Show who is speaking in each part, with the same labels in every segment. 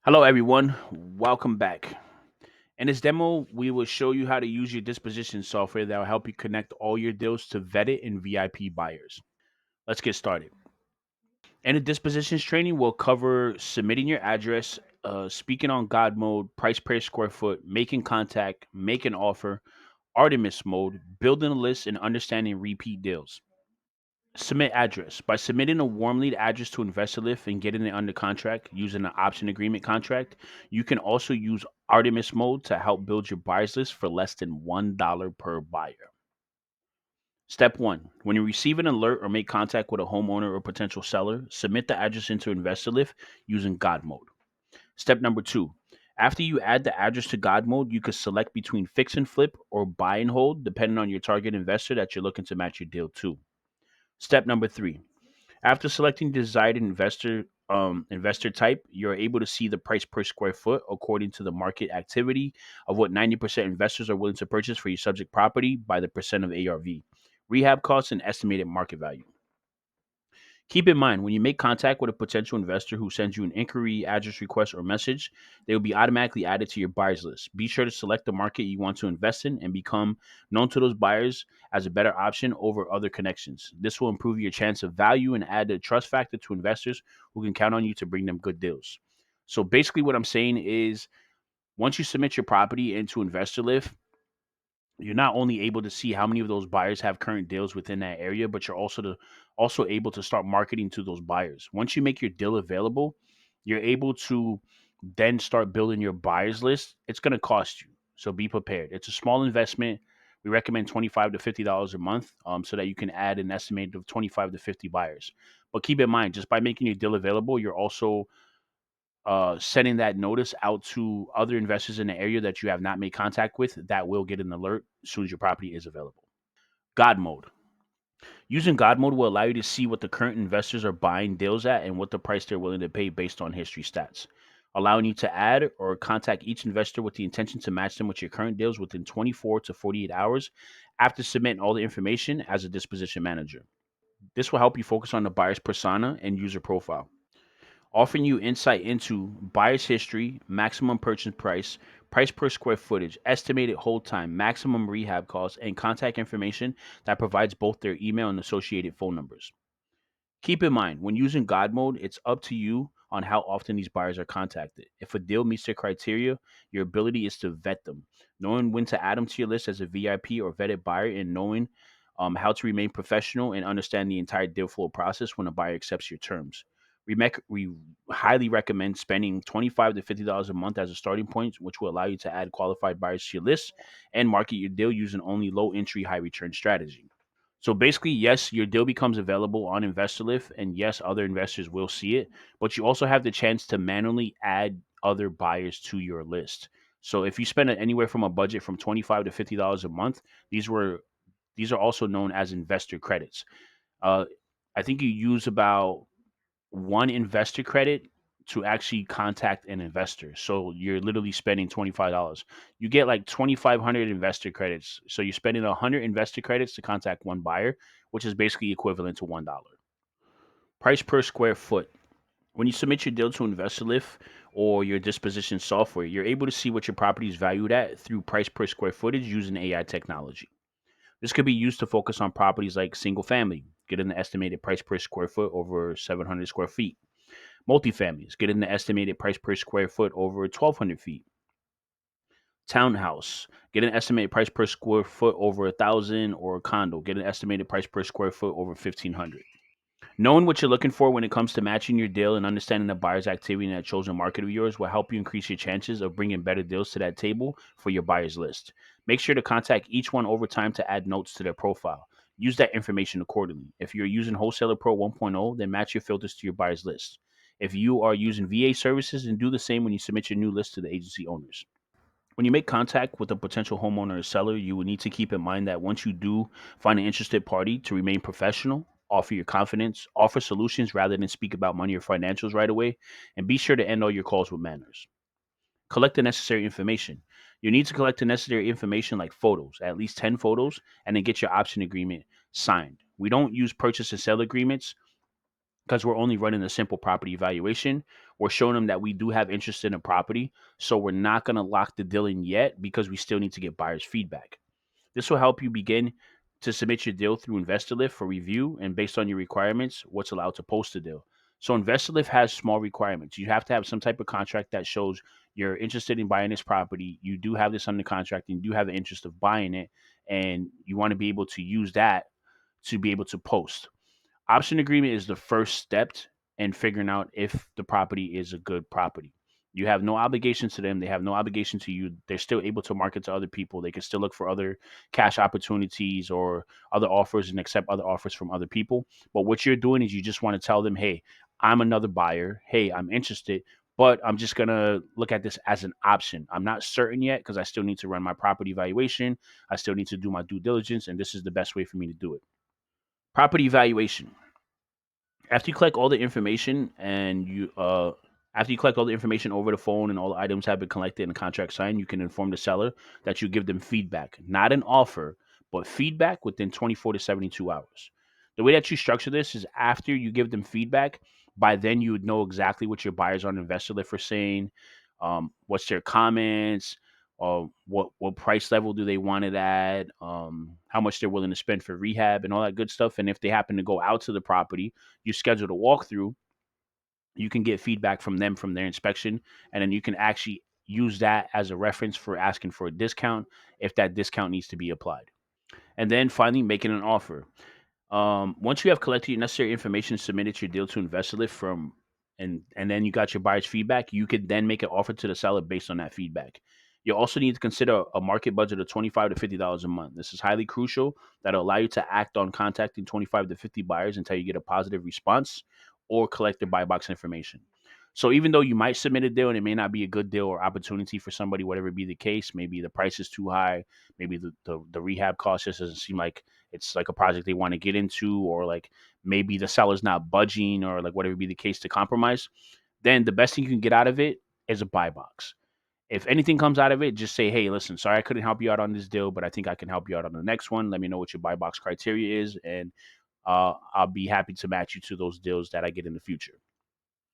Speaker 1: Hello, everyone. Welcome back. In this demo, we will show you how to use your disposition software that will help you connect all your deals to vetted and VIP buyers. Let's get started. In the dispositions training, we'll cover submitting your address, speaking on God mode, price per square foot, making contact, make an offer, Artemis mode, building a list, and understanding repeat deals. Submit address. By submitting a warm lead address to InvestorLift and getting it under contract using an option agreement contract, you can also use Artemis mode to help build your buyers list for less than $1 per buyer. Step 1. When you receive an alert or make contact with a homeowner or potential seller, submit the address into InvestorLift using God mode. Step number 2. After you add the address to God mode, you can select between fix and flip or buy and hold depending on your target investor that you're looking to match your deal to. Step number 3. After selecting the desired investor type, you're able to see the price per square foot according to the market activity of what 90% investors are willing to purchase for your subject property by the percent of ARV, rehab costs, and estimated market value. Keep in mind, when you make contact with a potential investor who sends you an inquiry, address request, or message, they will be automatically added to your buyers list. Be sure to select the market you want to invest in and become known to those buyers as a better option over other connections. This will improve your chance of value and add a trust factor to investors who can count on you to bring them good deals. So basically, what I'm saying is once you submit your property into InvestorLift, you're not only able to see how many of those buyers have current deals within that area, but you're also able to start marketing to those buyers. Once you make your deal available, you're able to then start building your buyers list. It's going to cost you, so be prepared. It's a small investment. We recommend $25 to $50 a month, so that you can add an estimate of 25 to 50 buyers. But keep in mind, just by making your deal available, you're also sending that notice out to other investors in the area that you have not made contact with that will get an alert as soon as your property is available. God mode. Using God mode will allow you to see what the current investors are buying deals at and what the price they're willing to pay based on history stats, allowing you to add or contact each investor with the intention to match them with your current deals within 24 to 48 hours after submitting all the information as a disposition manager. This will help you focus on the buyer's persona and user profile, offering you insight into buyer's history, maximum purchase price, price per square footage, estimated hold time, maximum rehab costs, and contact information that provides both their email and associated phone numbers. Keep in mind, when using God mode, it's up to you on how often these buyers are contacted. If a deal meets their criteria, your ability is to vet them. Knowing when to add them to your list as a VIP or vetted buyer and knowing how to remain professional and understand the entire deal flow process when a buyer accepts your terms. We highly recommend spending $25 to $50 a month as a starting point, which will allow you to add qualified buyers to your list and market your deal using only low entry, high return strategy. So basically, yes, your deal becomes available on InvestorLift, and yes, other investors will see it, but you also have the chance to manually add other buyers to your list. So if you spend anywhere from a budget from $25 to $50 a month, these were these are also known as investor credits. Uh, I think you use about one investor credit to actually contact an investor. So you're literally spending $25. You get like 2,500 investor credits. So you're spending 100 investor credits to contact one buyer, which is basically equivalent to $1. Price per square foot. When you submit your deal to InvestorLift or your disposition software, you're able to see what your property is valued at through price per square footage using AI technology. This could be used to focus on properties like single family, get an estimated price per square foot over 700 square feet. Multifamilies, get an estimated price per square foot over 1,200 feet. Townhouse, get an estimated price per square foot over 1,000, or a condo, get an estimated price per square foot over 1,500. Knowing what you're looking for when it comes to matching your deal and understanding the buyer's activity in that chosen market of yours will help you increase your chances of bringing better deals to that table for your buyer's list. Make sure to contact each one over time to add notes to their profile. Use that information accordingly. If you're using Wholesaler Pro 1.0, then match your filters to your buyer's list. If you are using VA services, then do the same when you submit your new list to the agency owners. When you make contact with a potential homeowner or seller, you will need to keep in mind that once you do find an interested party, to remain professional, offer your confidence, offer solutions rather than speak about money or financials right away, and be sure to end all your calls with manners. Collect the necessary information. You need to collect the necessary information like photos, at least 10 photos, and then get your option agreement signed. We don't use purchase and sell agreements because we're only running a simple property evaluation. We're showing them that we do have interest in a property. So we're not going to lock the deal in yet because we still need to get buyers' feedback. This will help you begin to submit your deal through InvestorLift for review, and based on your requirements, what's allowed to post the deal. So InvestorLift has small requirements. You have to have some type of contract that shows you're interested in buying this property. You do have this under contract and you do have the interest of buying it, and you want to be able to use that to be able to post. Option agreement is the first step in figuring out if the property is a good property. You have no obligation to them. They have no obligation to you. They're still able to market to other people. They can still look for other cash opportunities or other offers and accept other offers from other people. But what you're doing is you just want to tell them, hey, I'm another buyer. Hey, I'm interested, but I'm just going to look at this as an option. I'm not certain yet because I still need to run my property evaluation. I still need to do my due diligence, and this is the best way for me to do it. Property evaluation. After you collect all the information and you after you collect all the information over the phone and all the items have been collected and the contract signed, you can inform the seller that you give them feedback, not an offer, but feedback within 24 to 72 hours. The way that you structure this is after you give them feedback, by then you would know exactly what your buyers on investor lift are saying, what's their comments, what price level do they want it at, how much they're willing to spend for rehab and all that good stuff. And if they happen to go out to the property, you schedule a walkthrough, you can get feedback from them from their inspection, and then you can actually use that as a reference for asking for a discount if that discount needs to be applied. And then finally, making an offer. Once you have collected your necessary information, submitted your deal to InvestorLift from, and then you got your buyer's feedback, you could then make an offer to the seller based on that feedback. You also need to consider a market budget of $25 to $50 a month. This is highly crucial. That'll allow you to act on contacting 25 to 50 buyers until you get a positive response or collect their buy box information. So even though you might submit a deal and it may not be a good deal or opportunity for somebody, whatever be the case, maybe the price is too high, maybe the rehab cost just doesn't seem like it's like a project they want to get into, or like maybe the seller's not budging, or like whatever be the case to compromise, then the best thing you can get out of it is a buy box. If anything comes out of it, just say, hey, listen, sorry I couldn't help you out on this deal, but I think I can help you out on the next one. Let me know what your buy box criteria is, and I'll be happy to match you to those deals that I get in the future.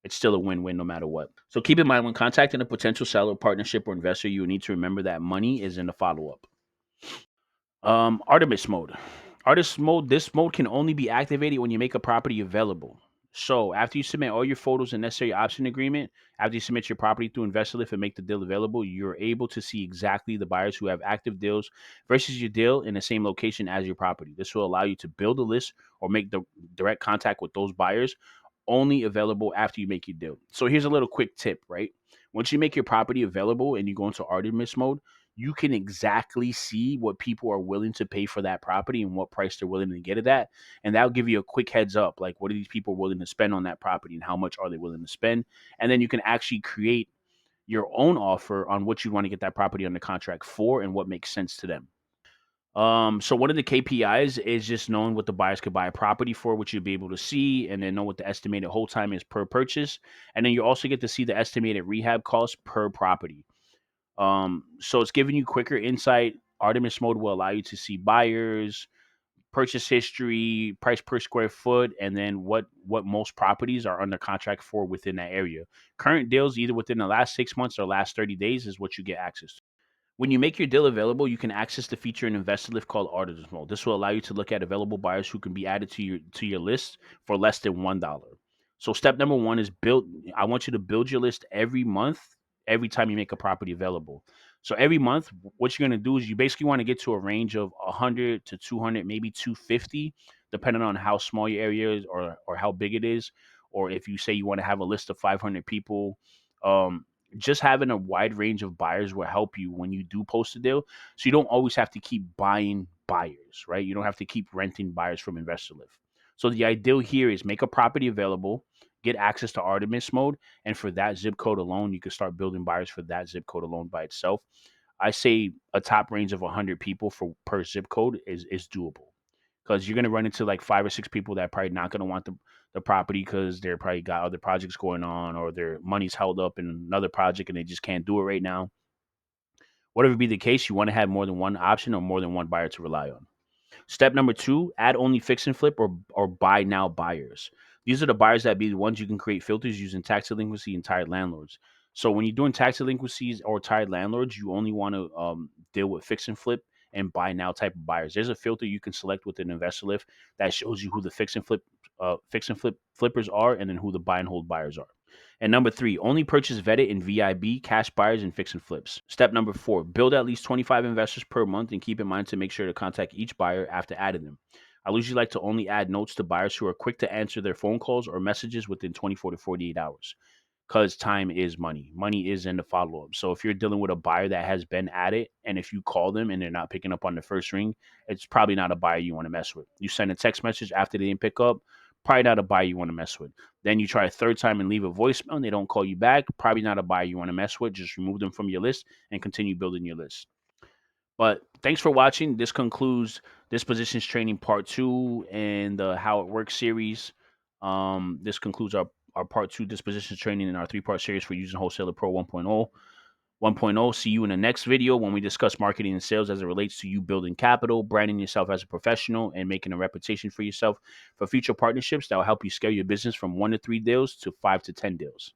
Speaker 1: It's still a win-win no matter what. So keep in mind, when contacting a potential seller, partnership, or investor, you need to remember that money is in the follow-up. Artemis mode. Artist mode. This mode can only be activated when you make a property available. So after you submit all your photos and necessary option agreement, after you submit your property through InvestorLift and make the deal available, you're able to see exactly the buyers who have active deals versus your deal in the same location as your property. This will allow you to build a list or make the direct contact with those buyers, only available after you make your deal. So here's a little quick tip, right? Once you make your property available and you go into Artemis mode, you can exactly see what people are willing to pay for that property and what price they're willing to get it at. And that'll give you a quick heads up, like what are these people willing to spend on that property and how much are they willing to spend. And then you can actually create your own offer on what you want to get that property under contract for and what makes sense to them. So one of the KPIs is just knowing what the buyers could buy a property for, which you'll be able to see, and then know what the estimated hold time is per purchase. And then you also get to see the estimated rehab cost per property. So it's giving you quicker insight. Artemis mode will allow you to see buyers, purchase history, price per square foot, and then what most properties are under contract for within that area. Current deals, either within the last 6 months or last 30 days, is what you get access to. When you make your deal available, you can access the feature in InvestorLift called Artist Mode. This will allow you to look at available buyers who can be added to your list for less than $1. So step number one is build. I want you to build your list every month, every time you make a property available. So every month, what you're going to do is you basically want to get to a range of 100 to 200, maybe 250, depending on how small your area is or how big it is. Or if you say you want to have a list of 500 people, um, just having a wide range of buyers will help you when you do post a deal. So you don't always have to keep buying buyers, right? You don't have to keep renting buyers from InvestorLift. So the ideal here is make a property available, get access to Artemis mode, and for that zip code alone, you can start building buyers for that zip code alone by itself. I say a top range of 100 people for per zip code is doable, because you're gonna run into like 5 or 6 people that are probably not gonna want the property because they're probably got other projects going on or their money's held up in another project and they just can't do it right now. Whatever be the case, you want to have more than one option or more than one buyer to rely on. Step number two, add only fix and flip or buy now buyers. These are the buyers that be the ones you can create filters using tax delinquency and tired landlords. So when you're doing tax delinquencies or tired landlords, you only want to deal with fix and flip and buy now type of buyers. There's a filter you can select with an investor lift that shows you who the fix and flip flippers are, and then who the buy and hold buyers are. And number three, only purchase vetted in VIB, cash buyers, and fix and flips. Step number four, build at least 25 investors per month and keep in mind to make sure to contact each buyer after adding them. I usually like to only add notes to buyers who are quick to answer their phone calls or messages within 24 to 48 hours, because time is money. Money is in the follow up. So if you're dealing with a buyer that has been at it, and if you call them and they're not picking up on the first ring, it's probably not a buyer you want to mess with. You send a text message after they didn't pick up, probably not a buyer you want to mess with. Then you try a third time and leave a voicemail and they don't call you back, probably not a buyer you want to mess with. Just remove them from your list and continue building your list. But thanks for watching. This concludes Dispositions Training Part 2 and the How It Works series. This concludes our Part 2 Dispositions Training in our three-part series for using Wholesaler Pro 1.0. 1.0. See you in the next video when we discuss marketing and sales as it relates to you building capital, branding yourself as a professional, and making a reputation for yourself for future partnerships that will help you scale your business from 1 to 3 deals to 5 to 10 deals.